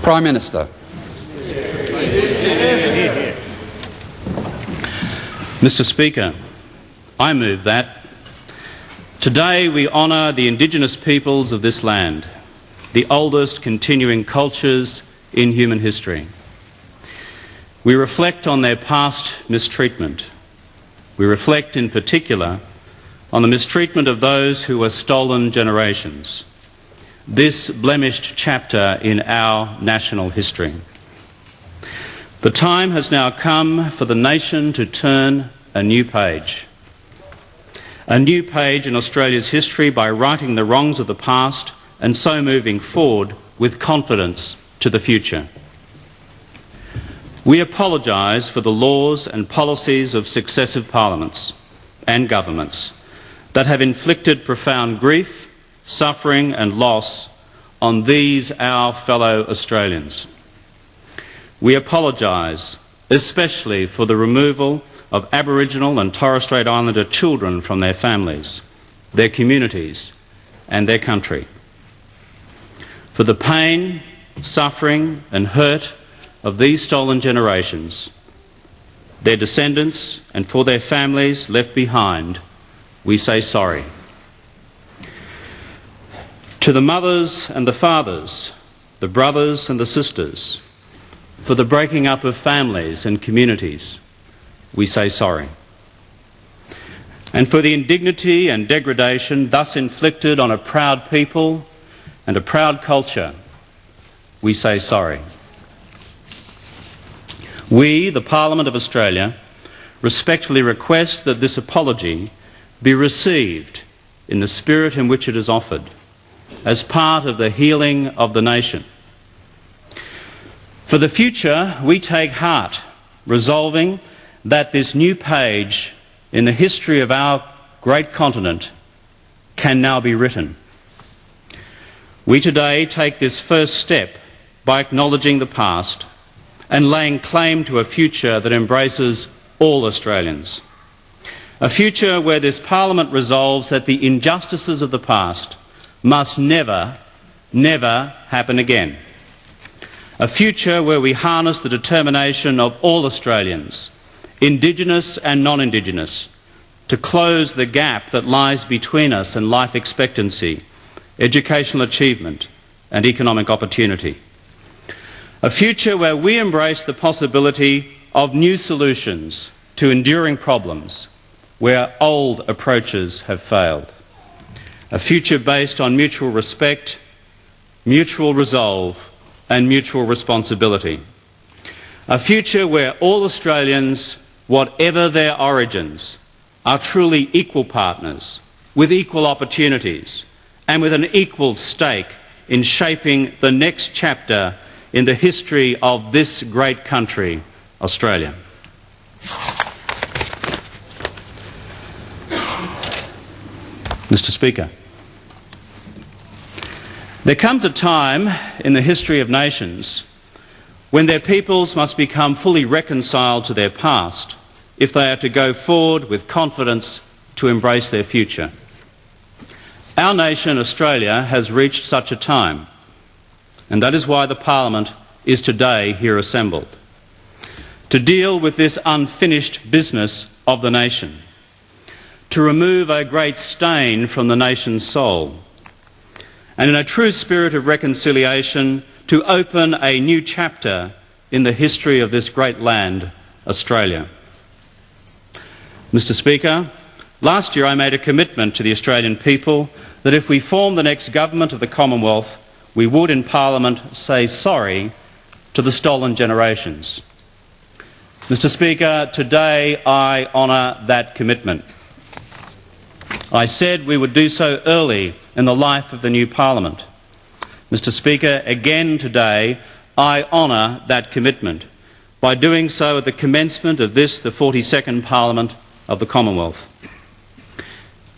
Prime Minister. Mr. Speaker, I move that today we honour the Indigenous peoples of this land, the oldest continuing cultures in human history. We reflect on their past mistreatment. We reflect in particular on the mistreatment of those who were stolen generations, this blemished chapter in our national history. The time has now come for the nation to turn a new page in Australia's history by righting the wrongs of the past and so moving forward with confidence to the future. We apologise for the laws and policies of successive parliaments and governments that have inflicted profound grief, suffering and loss on these our fellow Australians. We apologise especially for the removal of Aboriginal and Torres Strait Islander children from their families, their communities and their country, for the pain, suffering and hurt of these stolen generations, their descendants and for their families left behind. We say sorry. To the mothers and the fathers, the brothers and the sisters, for the breaking up of families and communities, we say sorry. And for the indignity and degradation thus inflicted on a proud people and a proud culture, we say sorry. We, the Parliament of Australia, respectfully request that this apology be received in the spirit in which it is offered, as part of the healing of the nation. For the future, we take heart, resolving that this new page in the history of our great continent can now be written. We today take this first step by acknowledging the past and laying claim to a future that embraces all Australians. A future where this Parliament resolves that the injustices of the past must never, never happen again. A future where we harness the determination of all Australians, Indigenous and non-Indigenous, to close the gap that lies between us and life expectancy, educational achievement and economic opportunity. A future where we embrace the possibility of new solutions to enduring problems where old approaches have failed. A future based on mutual respect, mutual resolve and mutual responsibility. A future where all Australians, whatever their origins, are truly equal partners with equal opportunities and with an equal stake in shaping the next chapter in the history of this great country, Australia. Mr. Speaker, there comes a time in the history of nations when their peoples must become fully reconciled to their past if they are to go forward with confidence to embrace their future. Our nation, Australia, has reached such a time, and that is why the Parliament is today here assembled, to deal with this unfinished business of the nation, to remove a great stain from the nation's soul, and in a true spirit of reconciliation to open a new chapter in the history of this great land, Australia. Mr. Speaker, last year I made a commitment to the Australian people that if we form the next government of the Commonwealth, we would in Parliament say sorry to the stolen generations. Mr. Speaker, today I honour that commitment. I said we would do so early in the life of the new Parliament. Mr. Speaker, again today I honour that commitment by doing so at the commencement of this, the 42nd Parliament of the Commonwealth.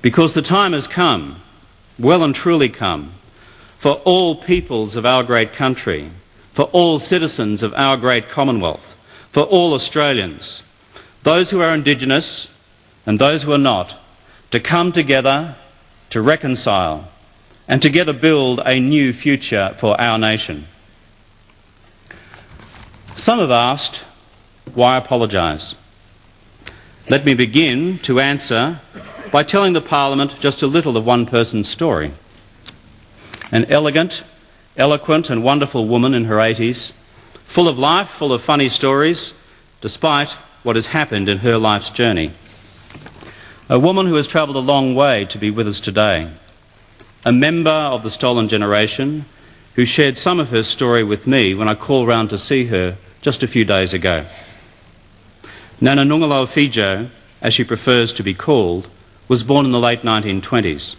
Because the time has come, well and truly come, for all peoples of our great country, for all citizens of our great Commonwealth, for all Australians, those who are Indigenous and those who are not, to come together, to reconcile and together build a new future for our nation. Some have asked, why apologise? Let me begin to answer by telling the Parliament just a little of one person's story. An elegant, eloquent and wonderful woman in her 80s, full of life, full of funny stories, despite what has happened in her life's journey. A woman who has travelled a long way to be with us today. A member of the stolen generation who shared some of her story with me when I called round to see her just a few days ago. Nana Nungalo Fijo, as she prefers to be called, was born in the late 1920s.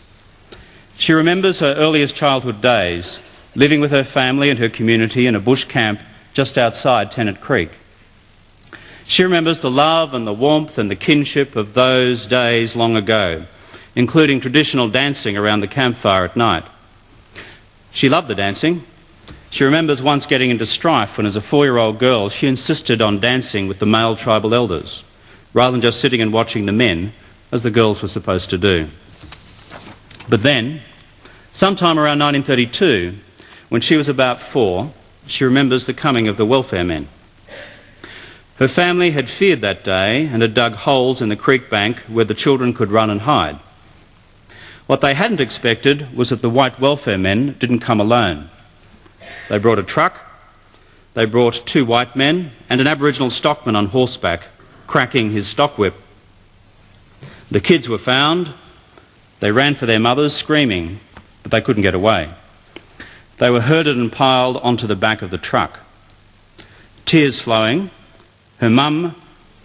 She remembers her earliest childhood days, living with her family and her community in a bush camp just outside Tennant Creek. She remembers the love and the warmth and the kinship of those days long ago, including traditional dancing around the campfire at night. She loved the dancing. She remembers once getting into strife when, as a 4-year-old girl, she insisted on dancing with the male tribal elders, rather than just sitting and watching the men, as the girls were supposed to do. But then, sometime around 1932, when she was about 4, she remembers the coming of the welfare men. Her family had feared that day and had dug holes in the creek bank where the children could run and hide. What they hadn't expected was that the white welfare men didn't come alone. They brought a truck, they brought 2 white men and an Aboriginal stockman on horseback, cracking his stock whip. The kids were found. They ran for their mothers, screaming, but they couldn't get away. They were herded and piled onto the back of the truck. Tears flowing, her mum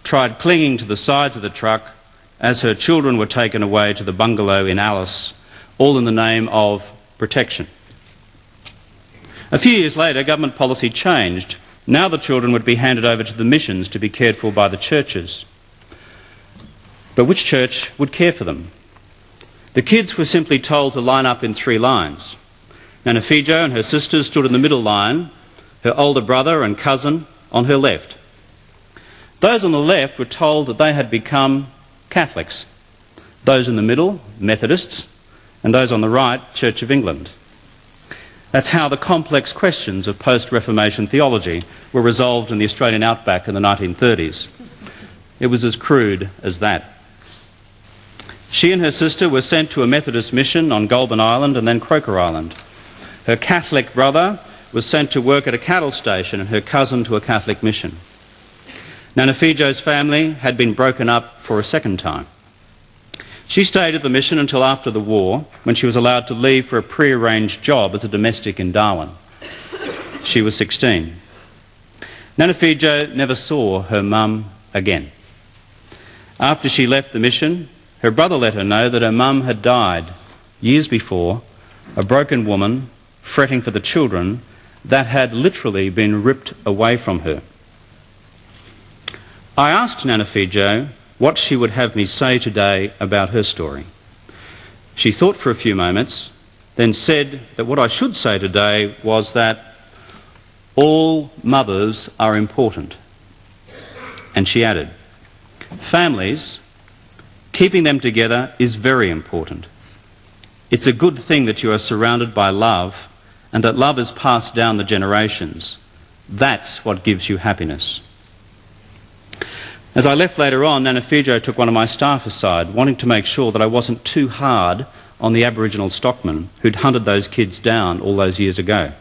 tried clinging to the sides of the truck as her children were taken away to the bungalow in Alice, all in the name of protection. A few years later, government policy changed. Now the children would be handed over to the missions to be cared for by the churches. But which church would care for them? The kids were simply told to line up in 3 lines. Nana Fijo and her sisters stood in the middle line, her older brother and cousin on her left. Those on the left were told that they had become Catholics. Those in the middle, Methodists, and those on the right, Church of England. That's how the complex questions of post-Reformation theology were resolved in the Australian outback in the 1930s. It was as crude as that. She and her sister were sent to a Methodist mission on Goulburn Island and then Croker Island. Her Catholic brother was sent to work at a cattle station and her cousin to a Catholic mission. Nana Fijo's family had been broken up for a second time. She stayed at the mission until after the war, when she was allowed to leave for a pre-arranged job as a domestic in Darwin. She was 16. Nana Fijo never saw her mum again. After she left the mission, her brother let her know that her mum had died years before, a broken woman, fretting for the children, that had literally been ripped away from her. I asked Nana Fijo what she would have me say today about her story. She thought for a few moments, then said that what I should say today was that all mothers are important. And she added, families, keeping them together is very important. It's a good thing that you are surrounded by love and that love is passed down the generations. That's what gives you happiness. As I left later on, Nana Fijo took one of my staff aside, wanting to make sure that I wasn't too hard on the Aboriginal stockman who'd hunted those kids down all those years ago.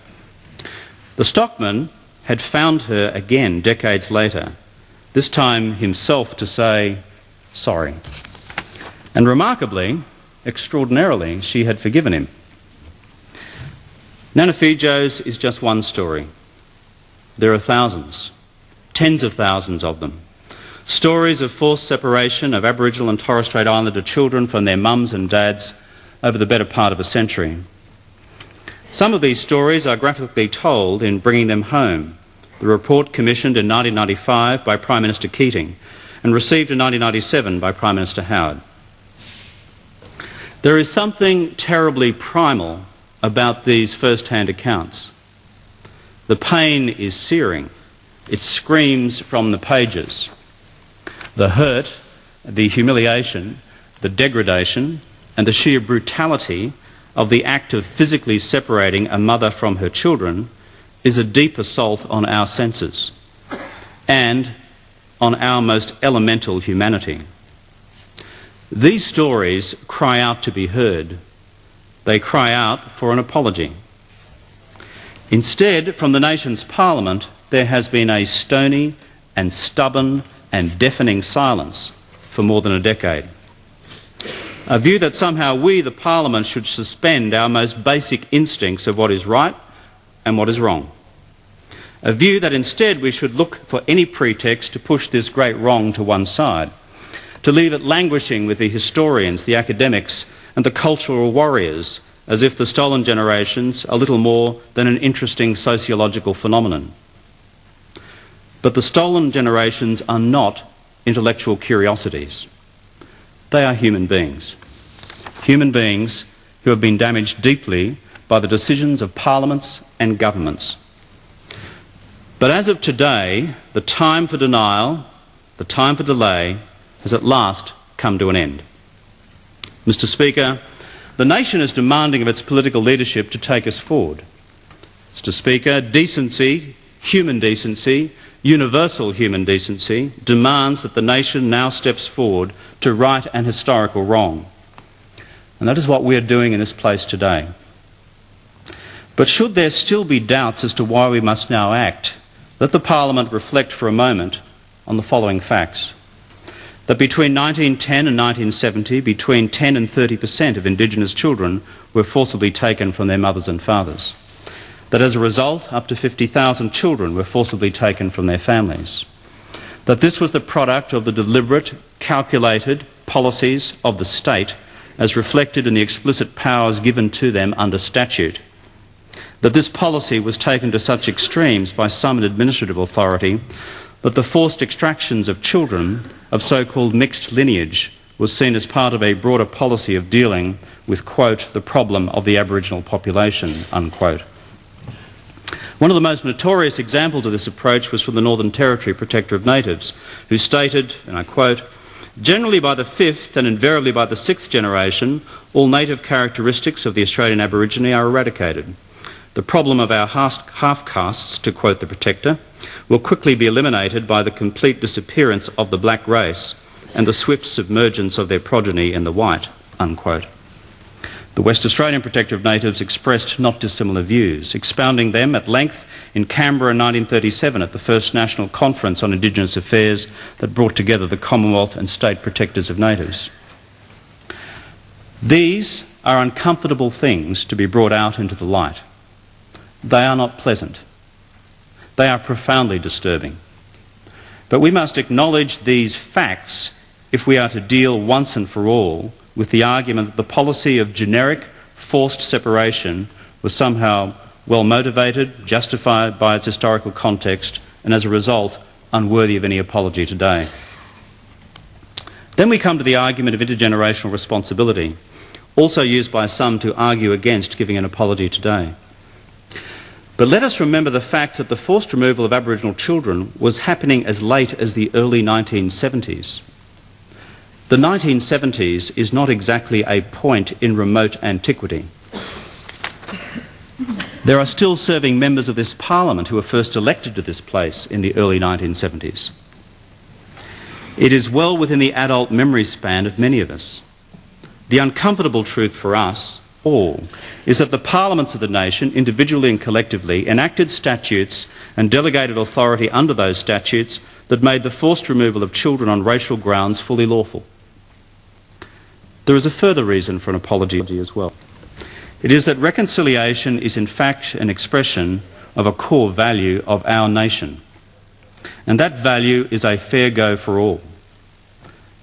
The stockman had found her again decades later, this time himself to say sorry. And remarkably, extraordinarily, she had forgiven him. Nana Fijo's is just one story. There are thousands, tens of thousands of them. Stories of forced separation of Aboriginal and Torres Strait Islander children from their mums and dads over the better part of a century. Some of these stories are graphically told in Bringing Them Home, the report commissioned in 1995 by Prime Minister Keating and received in 1997 by Prime Minister Howard. There is something terribly primal about these first-hand accounts. The pain is searing. It screams from the pages. The hurt, the humiliation, the degradation, and the sheer brutality of the act of physically separating a mother from her children is a deep assault on our senses and on our most elemental humanity. These stories cry out to be heard. They cry out for an apology. Instead, from the nation's parliament, there has been a stony and stubborn and deafening silence for more than a decade. A view that somehow we, the parliament, should suspend our most basic instincts of what is right and what is wrong. A view that instead we should look for any pretext to push this great wrong to one side, to leave it languishing with the historians, the academics and the cultural warriors, as if the stolen generations are little more than an interesting sociological phenomenon. But the stolen generations are not intellectual curiosities. They are human beings who have been damaged deeply by the decisions of parliaments and governments. But as of today, the time for denial, the time for delay, has at last come to an end. Mr. Speaker, the nation is demanding of its political leadership to take us forward. Mr. Speaker, decency, human decency, universal human decency, demands that the nation now steps forward to right an historical wrong. And that is what we are doing in this place today. But should there still be doubts as to why we must now act, let the Parliament reflect for a moment on the following facts. That between 1910 and 1970, between 10 and 30% of Indigenous children were forcibly taken from their mothers and fathers. That as a result, up to 50,000 children were forcibly taken from their families. That this was the product of the deliberate, calculated policies of the state as reflected in the explicit powers given to them under statute. That this policy was taken to such extremes by some in administrative authority that the forced extractions of children of so-called mixed lineage was seen as part of a broader policy of dealing with, quote, the problem of the Aboriginal population, unquote. One of the most notorious examples of this approach was from the Northern Territory Protector of Natives, who stated, and I quote, "Generally by the fifth and invariably by the sixth generation, all native characteristics of the Australian Aborigine are eradicated. The problem of our half-castes, to quote the Protector, will quickly be eliminated by the complete disappearance of the black race and the swift submergence of their progeny in the white," unquote. The West Australian Protector of Natives expressed not dissimilar views, expounding them at length in Canberra in 1937 at the first National Conference on Indigenous Affairs that brought together the Commonwealth and State Protectors of Natives. These are uncomfortable things to be brought out into the light. They are not pleasant. They are profoundly disturbing. But we must acknowledge these facts if we are to deal once and for all with the argument that the policy of generic forced separation was somehow well motivated, justified by its historical context, and as a result unworthy of any apology today. Then we come to the argument of intergenerational responsibility, also used by some to argue against giving an apology today. But let us remember the fact that the forced removal of Aboriginal children was happening as late as the early 1970s. The 1970s is not exactly a point in remote antiquity. There are still serving members of this Parliament who were first elected to this place in the early 1970s. It is well within the adult memory span of many of us. The uncomfortable truth for us all is that the parliaments of the nation, individually and collectively, enacted statutes and delegated authority under those statutes that made the forced removal of children on racial grounds fully lawful. There is a further reason for an apology as well. It is that reconciliation is in fact an expression of a core value of our nation, and that value is a fair go for all.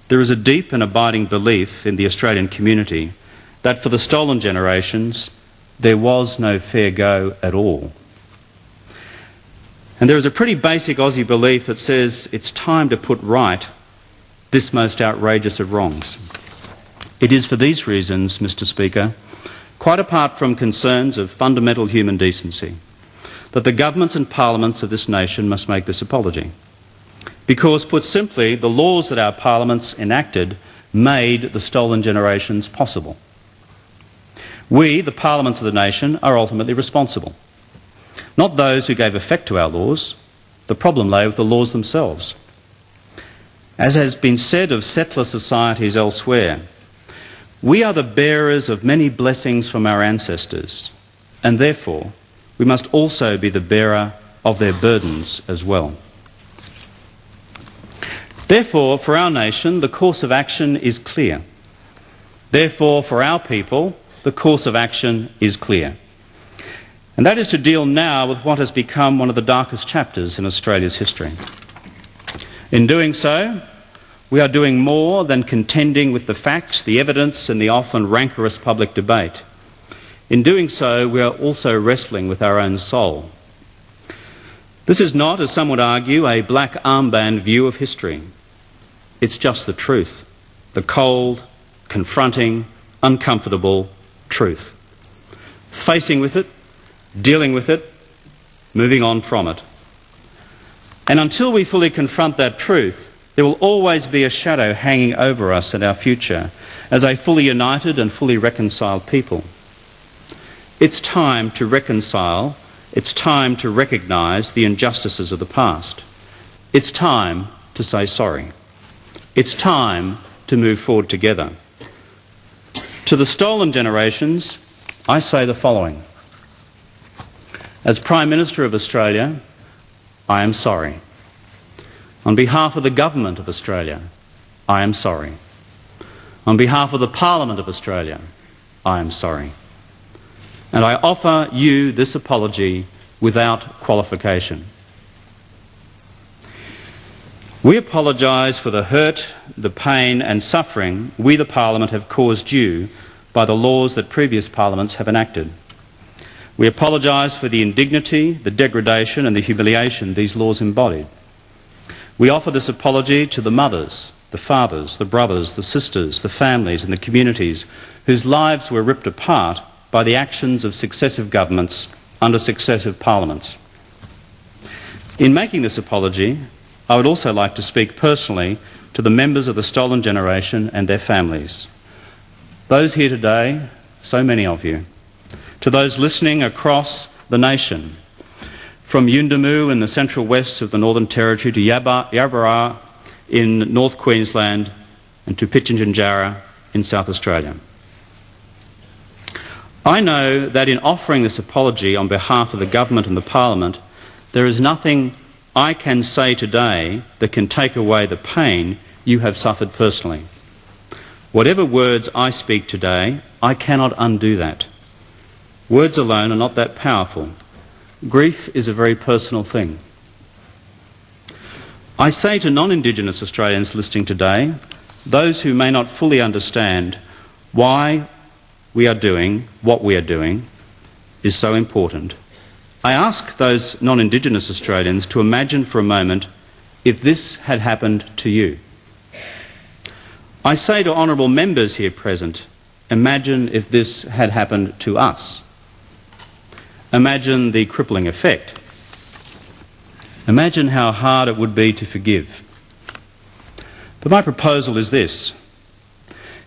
There is a deep and abiding belief in the Australian community that for the stolen generations there was no fair go at all. And there is a pretty basic Aussie belief that says it's time to put right this most outrageous of wrongs. It is for these reasons, Mr. Speaker, quite apart from concerns of fundamental human decency, that the governments and parliaments of this nation must make this apology. Because, put simply, the laws that our parliaments enacted made the stolen generations possible. We, the parliaments of the nation, are ultimately responsible. Not those who gave effect to our laws. The problem lay with the laws themselves. As has been said of settler societies elsewhere, we are the bearers of many blessings from our ancestors, and therefore we must also be the bearer of their burdens as well. Therefore, for our nation, the course of action is clear. Therefore, for our people, the course of action is clear. And that is to deal now with what has become one of the darkest chapters in Australia's history. In doing so, we are doing more than contending with the facts, the evidence, and the often rancorous public debate. In doing so, we are also wrestling with our own soul. This is not, as some would argue, a black armband view of history. It's just the truth, the cold, confronting, uncomfortable truth. Facing with it, dealing with it, moving on from it. And until we fully confront that truth, there will always be a shadow hanging over us and our future as a fully united and fully reconciled people. It's time to reconcile. It's time to recognise the injustices of the past. It's time to say sorry. It's time to move forward together. To the stolen generations, I say the following. As Prime Minister of Australia, I am sorry. On behalf of the Government of Australia, I am sorry. On behalf of the Parliament of Australia, I am sorry. And I offer you this apology without qualification. We apologise for the hurt, the pain and suffering we, the Parliament, have caused you by the laws that previous Parliaments have enacted. We apologise for the indignity, the degradation and the humiliation these laws embodied. We offer this apology to the mothers, the fathers, the brothers, the sisters, the families and the communities whose lives were ripped apart by the actions of successive governments under successive parliaments. In making this apology, I would also like to speak personally to the members of the stolen generation and their families. Those here today, so many of you. To those listening across the nation, from Yuendamu in the central west of the Northern Territory to Yabarra in North Queensland and to Pitjantjatjara in South Australia. I know that in offering this apology on behalf of the Government and the Parliament, there is nothing I can say today that can take away the pain you have suffered personally. Whatever words I speak today, I cannot undo that. Words alone are not that powerful. Grief is a very personal thing. I say to non-Indigenous Australians listening today, those who may not fully understand why we are doing what we are doing is so important. I ask those non-Indigenous Australians to imagine for a moment if this had happened to you. I say to honourable members here present, imagine if this had happened to us. Imagine the crippling effect. Imagine how hard it would be to forgive. But my proposal is this.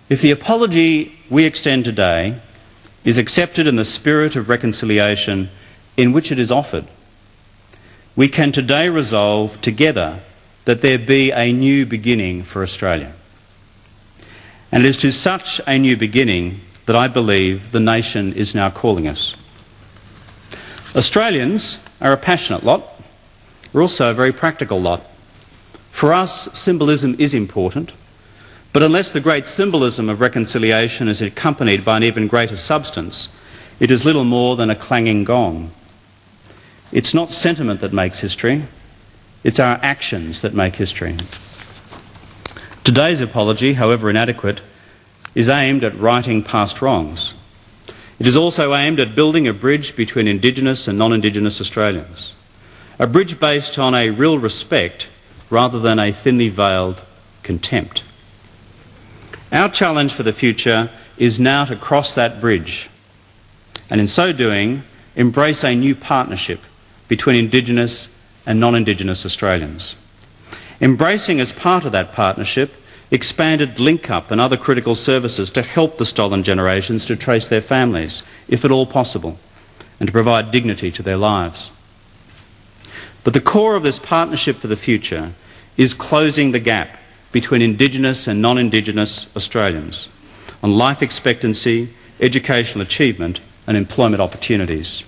If the apology we extend today is accepted in the spirit of reconciliation in which it is offered, we can today resolve together that there be a new beginning for Australia. And it is to such a new beginning that I believe the nation is now calling us. Australians are a passionate lot. We're also a very practical lot. For us, symbolism is important, but unless the great symbolism of reconciliation is accompanied by an even greater substance, it is little more than a clanging gong. It's not sentiment that makes history, it's our actions that make history. Today's apology, however inadequate, is aimed at righting past wrongs. It is also aimed at building a bridge between Indigenous and non-Indigenous Australians. A bridge based on a real respect rather than a thinly veiled contempt. Our challenge for the future is now to cross that bridge and in so doing embrace a new partnership between Indigenous and non-Indigenous Australians. Embracing as part of that partnership expanded link-up and other critical services to help the stolen generations to trace their families, if at all possible, and to provide dignity to their lives. But the core of this partnership for the future is closing the gap between Indigenous and non-Indigenous Australians on life expectancy, educational achievement and employment opportunities.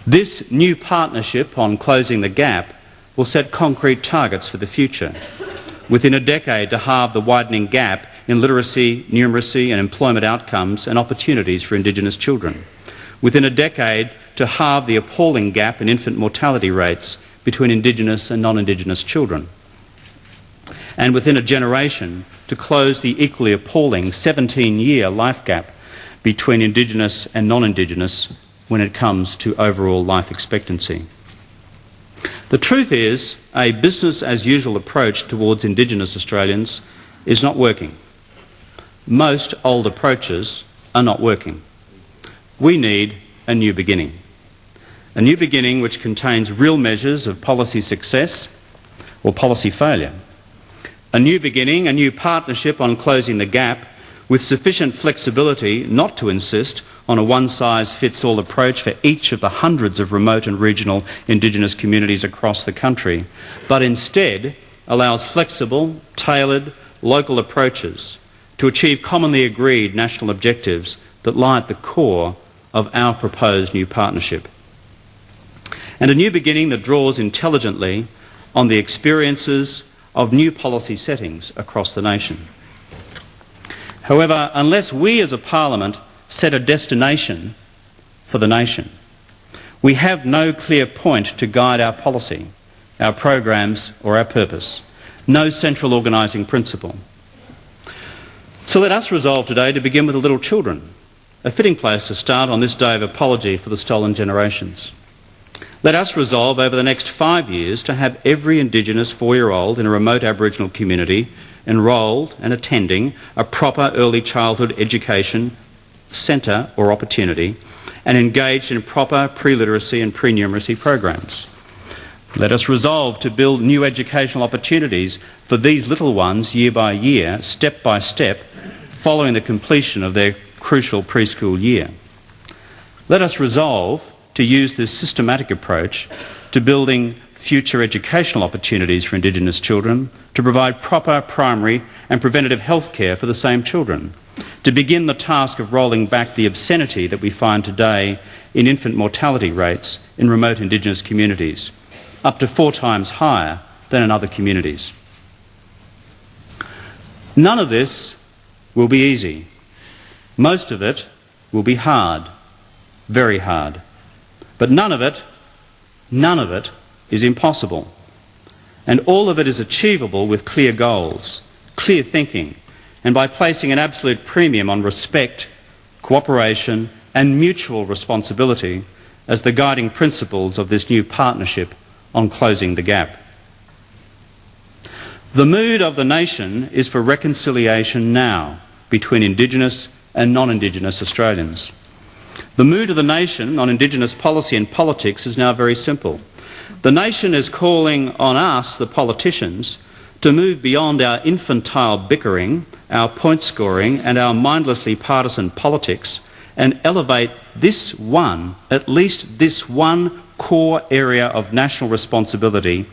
This new partnership on closing the gap will set concrete targets for the future. Within a decade to halve the widening gap in literacy, numeracy and employment outcomes and opportunities for Indigenous children. Within a decade to halve the appalling gap in infant mortality rates between Indigenous and non-Indigenous children. And within a generation to close the equally appalling 17-year life gap between Indigenous and non-Indigenous when it comes to overall life expectancy. The truth is, a business-as-usual approach towards Indigenous Australians is not working. Most old approaches are not working. We need a new beginning. A new beginning which contains real measures of policy success or policy failure. A new beginning, a new partnership on closing the gap with sufficient flexibility not to insist on a one-size-fits-all approach for each of the hundreds of remote and regional Indigenous communities across the country, but instead allows flexible, tailored, local approaches to achieve commonly agreed national objectives that lie at the core of our proposed new partnership. And a new beginning that draws intelligently on the experiences of new policy settings across the nation. However, unless we as a Parliament set a destination for the nation, we have no clear point to guide our policy, our programs or our purpose, no central organising principle. So let us resolve today to begin with the little children, a fitting place to start on this day of apology for the stolen generations. Let us resolve over the next 5 years to have every Indigenous 4-year-old in a remote Aboriginal community enrolled and attending a proper early childhood education centre or opportunity and engaged in proper pre-literacy and pre-numeracy programs. Let us resolve to build new educational opportunities for these little ones year by year, step by step, following the completion of their crucial preschool year. Let us resolve to use this systematic approach to building future educational opportunities for Indigenous children, to provide proper primary and preventative health care for the same children, to begin the task of rolling back the obscenity that we find today in infant mortality rates in remote Indigenous communities, up to 4 times higher than in other communities. None of this will be easy. Most of it will be hard, very hard. But none of it is impossible. And all of it is achievable with clear goals, clear thinking, and by placing an absolute premium on respect, cooperation and mutual responsibility as the guiding principles of this new partnership on closing the gap. The mood of the nation is for reconciliation now between Indigenous and non-Indigenous Australians. The mood of the nation on Indigenous policy and politics is now very simple. The nation is calling on us, the politicians, to move beyond our infantile bickering, our point scoring and our mindlessly partisan politics and elevate this one, at least this one core area of national responsibility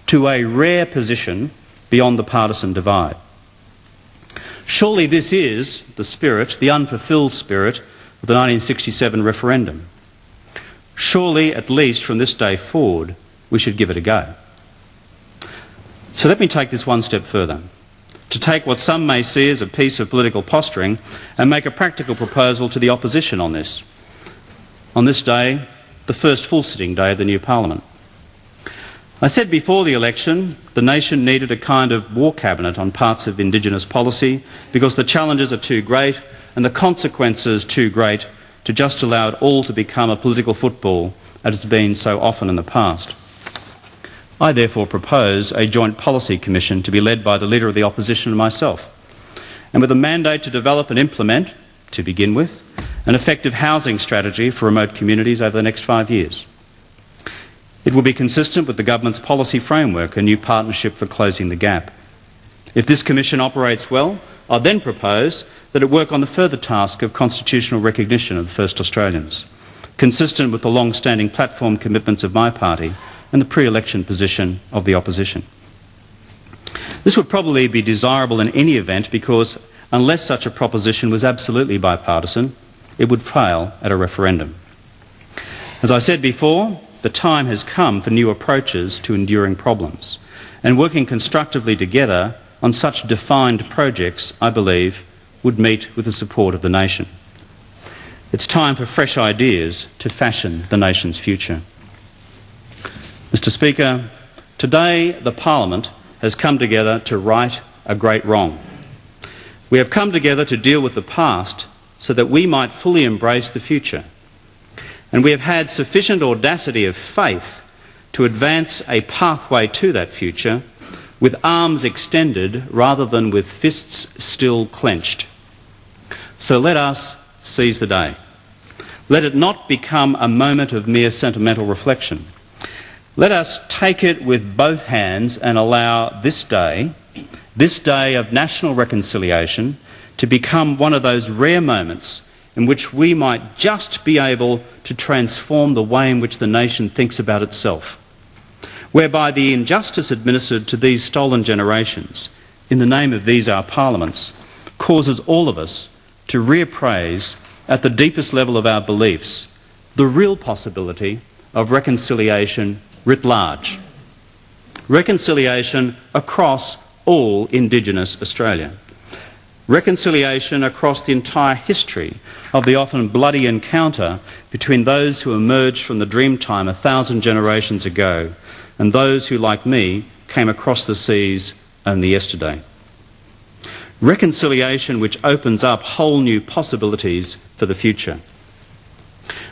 to a rare position beyond the partisan divide. Surely this is the spirit, the unfulfilled spirit of the 1967 referendum. Surely, at least from this day forward, we should give it a go. So let me take this one step further, to take what some may see as a piece of political posturing and make a practical proposal to the opposition on this. On this day, the first full sitting day of the new Parliament. I said before the election the nation needed a kind of war cabinet on parts of Indigenous policy because the challenges are too great and the consequences too great to just allow it all to become a political football as it's been so often in the past. I therefore propose a joint policy commission to be led by the Leader of the Opposition and myself, and with a mandate to develop and implement, to begin with, an effective housing strategy for remote communities over the next 5 years. It will be consistent with the government's policy framework, a new partnership for closing the gap. If this Commission operates well, I then propose that it work on the further task of constitutional recognition of the first Australians, consistent with the long-standing platform commitments of my party and the pre-election position of the opposition. This would probably be desirable in any event because unless such a proposition was absolutely bipartisan, it would fail at a referendum. As I said before, the time has come for new approaches to enduring problems, and working constructively together on such defined projects, I believe, would meet with the support of the nation. It's time for fresh ideas to fashion the nation's future. Mr. Speaker, today the Parliament has come together to right a great wrong. We have come together to deal with the past so that we might fully embrace the future. And we have had sufficient audacity of faith to advance a pathway to that future with arms extended rather than with fists still clenched. So let us seize the day. Let it not become a moment of mere sentimental reflection. Let us take it with both hands and allow this day of national reconciliation, to become one of those rare moments in which we might just be able to transform the way in which the nation thinks about itself, whereby the injustice administered to these stolen generations, in the name of these our parliaments, causes all of us to reappraise at the deepest level of our beliefs the real possibility of reconciliation writ large. Reconciliation across all Indigenous Australia. Reconciliation across the entire history of the often bloody encounter between those who emerged from the Dreamtime 1,000 generations ago and those who, like me, came across the seas only yesterday. Reconciliation which opens up whole new possibilities for the future.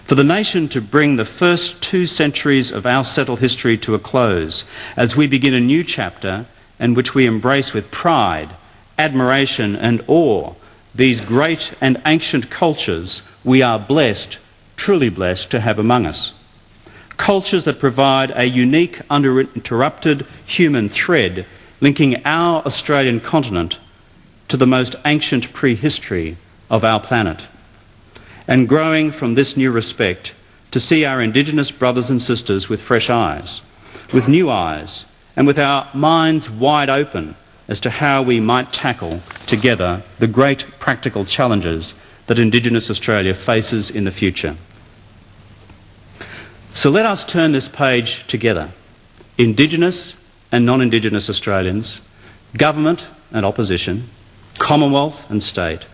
For the nation to bring the first 2 centuries of our settled history to a close as we begin a new chapter in which we embrace with pride, admiration and awe these great and ancient cultures we are blessed, truly blessed, to have among us. Cultures that provide a unique, uninterrupted human thread linking our Australian continent to the most ancient prehistory of our planet. And growing from this new respect to see our Indigenous brothers and sisters with fresh eyes, with new eyes, and with our minds wide open as to how we might tackle together the great practical challenges that Indigenous Australia faces in the future. So let us turn this page together, Indigenous and non-Indigenous Australians, government and opposition, Commonwealth and state,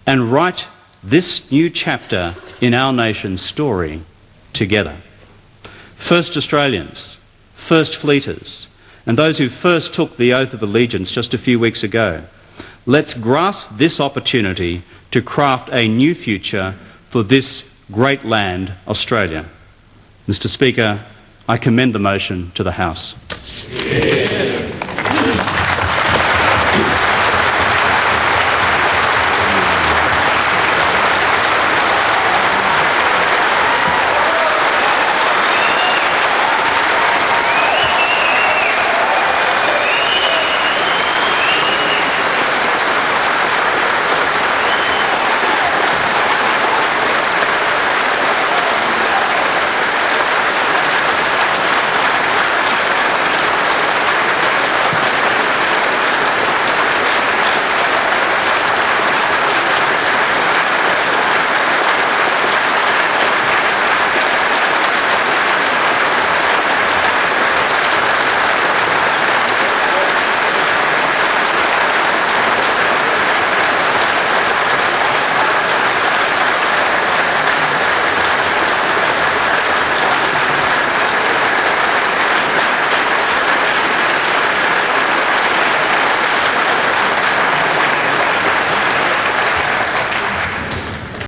and write this new chapter in our nation's story together. First Australians, First Fleeters, and those who first took the oath of allegiance just a few weeks ago, let's grasp this opportunity to craft a new future for this great land, Australia. Mr. Speaker, I commend the motion to the House. Yeah.